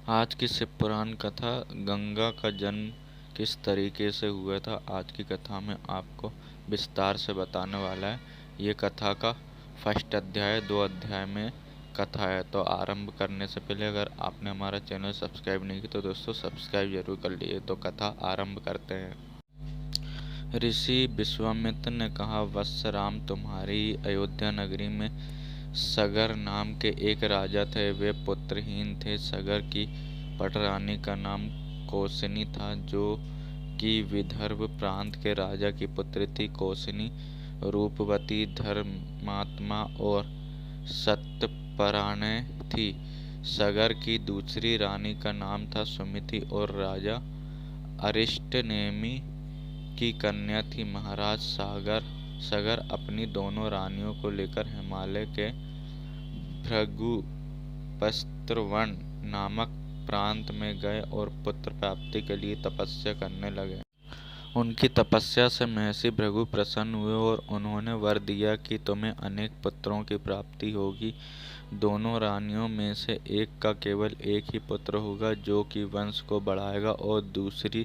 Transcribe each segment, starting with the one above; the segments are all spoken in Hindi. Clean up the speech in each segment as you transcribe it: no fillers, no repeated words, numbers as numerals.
आज की शिव पुराण कथा गंगा का जन्म किस तरीके से हुआ था, आज की कथा में आपको विस्तार से बताने वाला है। ये कथा का फर्स्ट अध्याय 2 अध्याय में कथा है। तो आरंभ करने से पहले अगर आपने हमारा चैनल सब्सक्राइब नहीं किया तो दोस्तों सब्सक्राइब जरूर कर लीजिए। तो कथा आरंभ करते हैं। ऋषि विश्वामित्र ने कहा, वत्स राम, तुम्हारी अयोध्या नगरी में सगर नाम के एक राजा थे। वे पुत्रहीन थे। सगर की पटरानी का नाम कौसनी था, जो कि विदर्भ प्रांत के राजा की पुत्री थी। कौसनी रूपवती, धर्मात्मा और सत्यपरायण थी। सगर की दूसरी रानी का नाम था सुमति और राजा अरिष्टनेमि की कन्या थी। महाराज सगर अपनी दोनों रानियों को लेकर हिमालय के भृगुपस्त्रवन नामक प्रांत में गए और पुत्र प्राप्ति के लिए तपस्या करने लगे। उनकी तपस्या से महर्षि भृगु प्रसन्न हुए और उन्होंने वर दिया कि तुम्हें अनेक पुत्रों की प्राप्ति होगी। दोनों रानियों में से एक का केवल एक ही पुत्र होगा, जो कि वंश को बढ़ाएगा, और दूसरी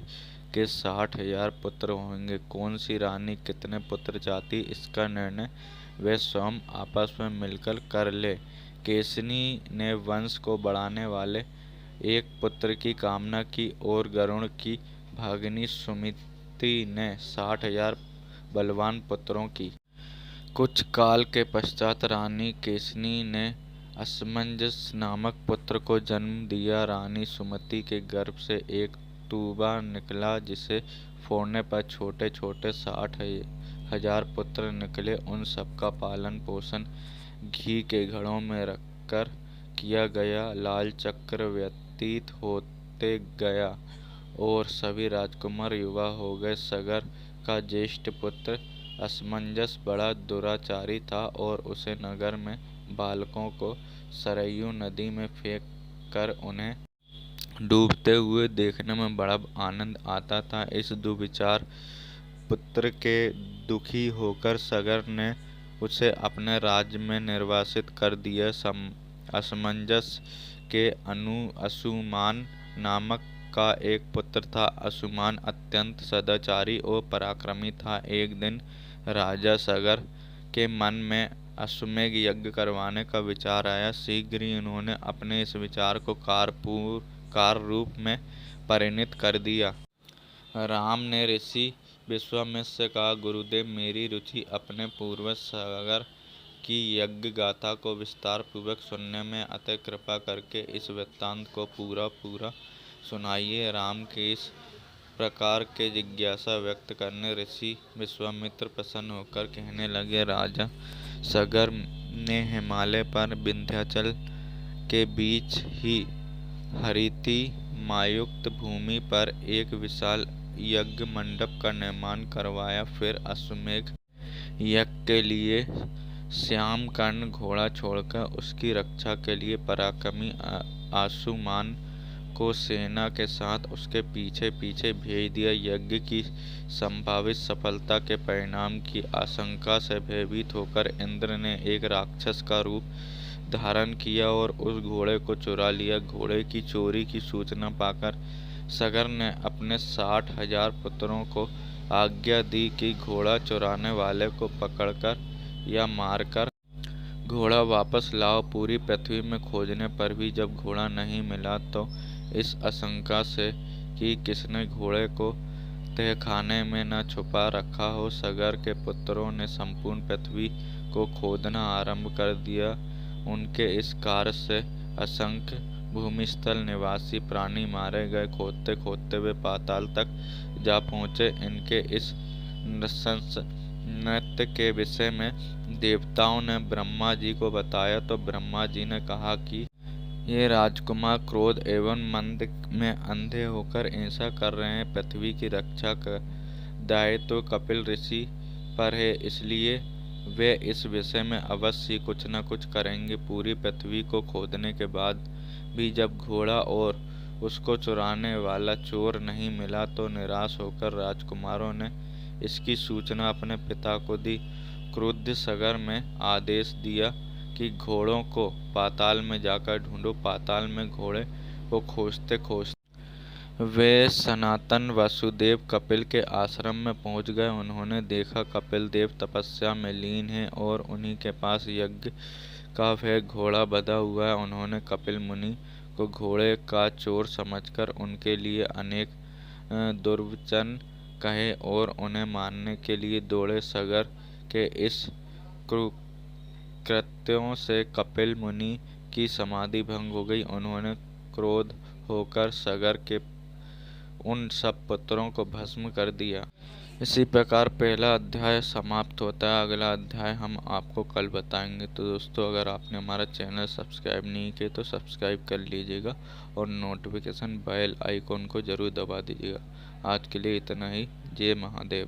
के 60,000 पुत्र होंगे। कौन सी रानी कितने पुत्र चाहती, इसका निर्णय वे स्वयं आपस में मिलकर कर ले। केसनी ने वंश को बढ़ाने वाले एक पुत्र की कामना की और गरुड़ की भागिनी सुमिति ने 60,000 बलवान पुत्रों की। कुछ काल के पश्चात रानी केसनी ने असमंजस नामक पुत्र को जन्म दिया। रानी सुमति के गर्भ से एक टूबा निकला, जिसे फोड़ने पर छोटे छोटे 60,000 पुत्र निकले। उन सबका पालन पोषण घी के घड़ों में रखकर किया गया। लाल चक्र व्यतीत होते गया और सभी राजकुमार युवा हो गए। सगर का ज्येष्ठ पुत्र असमंजस बड़ा दुराचारी था और उसे नगर में बालकों को सरयू नदी में फेंक कर उन्हें डूबते हुए देखने में बड़ा आनंद आता था। इस दुर्विचार पुत्र के दुखी होकर सगर ने उसे अपने राज्य में निर्वासित कर दिया। असमंजस के अंशुमान नामक का एक पुत्र था। अंशुमान अत्यंत सदाचारी और पराक्रमी था। एक दिन राजा सगर के मन में अश्वमेध यज्ञ करवाने का विचार आया। शीघ्र ही उन्होंने अपने इस विचार को कार्य रूप में परिणत कर दिया। राम ने ऋषि विश्वामित्र से कहा, गुरुदेव, मेरी रुचि अपने पूर्वज सगर की यज्ञ गाथा को विस्तार पूर्वक सुनने में, अतः कृपा करके इस वृत्तांत को पूरा सुनाइए। राम के इस प्रकार के जिज्ञासा व्यक्त करने ऋषि विश्वामित्र प्रसन्न होकर कहने लगे, राजा सगर ने हिमालय पर विंध्याचल के बीच ही हरिति मायुक्त भूमि पर एक विशाल यज्ञ मंडप का निर्माण करवाया। फिर अश्वमेध यज्ञ के लिए श्यामकर्ण घोड़ा छोड़कर उसकी रक्षा के लिए पराक्रमी अंशुमान को सेना के साथ उसके पीछे पीछे भेज दिया। यज्ञ की संभावित सफलता के परिणाम की आशंका से भयभीत होकर इंद्र ने एक राक्षस का रूप धारण किया और उस घोड़े को चुरा लिया। घोड़े की चोरी की सूचना पाकर सगर ने अपने 60,000 पुत्रों को आज्ञा दी कि घोड़ा चुराने वाले को पकड़कर या मारकर घोड़ा वापस लाओ। पूरी पृथ्वी में खोजने पर भी जब घोड़ा नहीं मिला तो इस आशंका से कि किसने घोड़े को तहखाने में न छुपा रखा हो, सगर के पुत्रों ने संपूर्ण पृथ्वी को खोदना आरंभ कर दिया। उनके इस कार्य से असंख्य भूमिस्थल निवासी प्राणी मारे गए। खोदते खोदते वे पाताल तक जा पहुँचे। इनके इस नृत्य के विषय में देवताओं ने ब्रह्मा जी को बताया तो ब्रह्मा जी ने कहा कि ये राजकुमार क्रोध एवं मंद में अंधे होकर ऐसा कर रहे हैं। पृथ्वी की रक्षा का दायित्व तो कपिल ऋषि पर है, इसलिए वे इस विषय में अवश्य कुछ न कुछ करेंगे। पूरी पृथ्वी को खोदने के बाद भी जब घोड़ा और उसको चुराने वाला चोर नहीं मिला तो निराश होकर राजकुमारों ने इसकी सूचना अपने पिता को दी। क्रुद्ध सगर में आदेश दिया कि घोड़ों को पाताल में जाकर ढूंढो। पाताल में घोड़े को खोजते खोजते वे सनातन वासुदेव कपिल के आश्रम में पहुंच गए। उन्होंने देखा कपिल देव तपस्या में लीन हैं और उन्हीं के पास यज्ञ का वह घोड़ा बंधा हुआ है। उन्होंने कपिल मुनि को घोड़े का चोर समझकर उनके लिए अनेक दुर्वचन कहे और उन्हें मारने के लिए दौड़े। सगर के इस कृत्यों से कपिल मुनि की समाधि भंग हो गई। उन्होंने क्रोध होकर सगर के उन सब पुत्रों को भस्म कर दिया। इसी प्रकार पहला अध्याय समाप्त होता है। अगला अध्याय हम आपको कल बताएंगे। तो दोस्तों, अगर आपने हमारा चैनल सब्सक्राइब नहीं किया तो सब्सक्राइब कर लीजिएगा और नोटिफिकेशन बेल आइकॉन को ज़रूर दबा दीजिएगा। आज के लिए इतना ही। जय महादेव।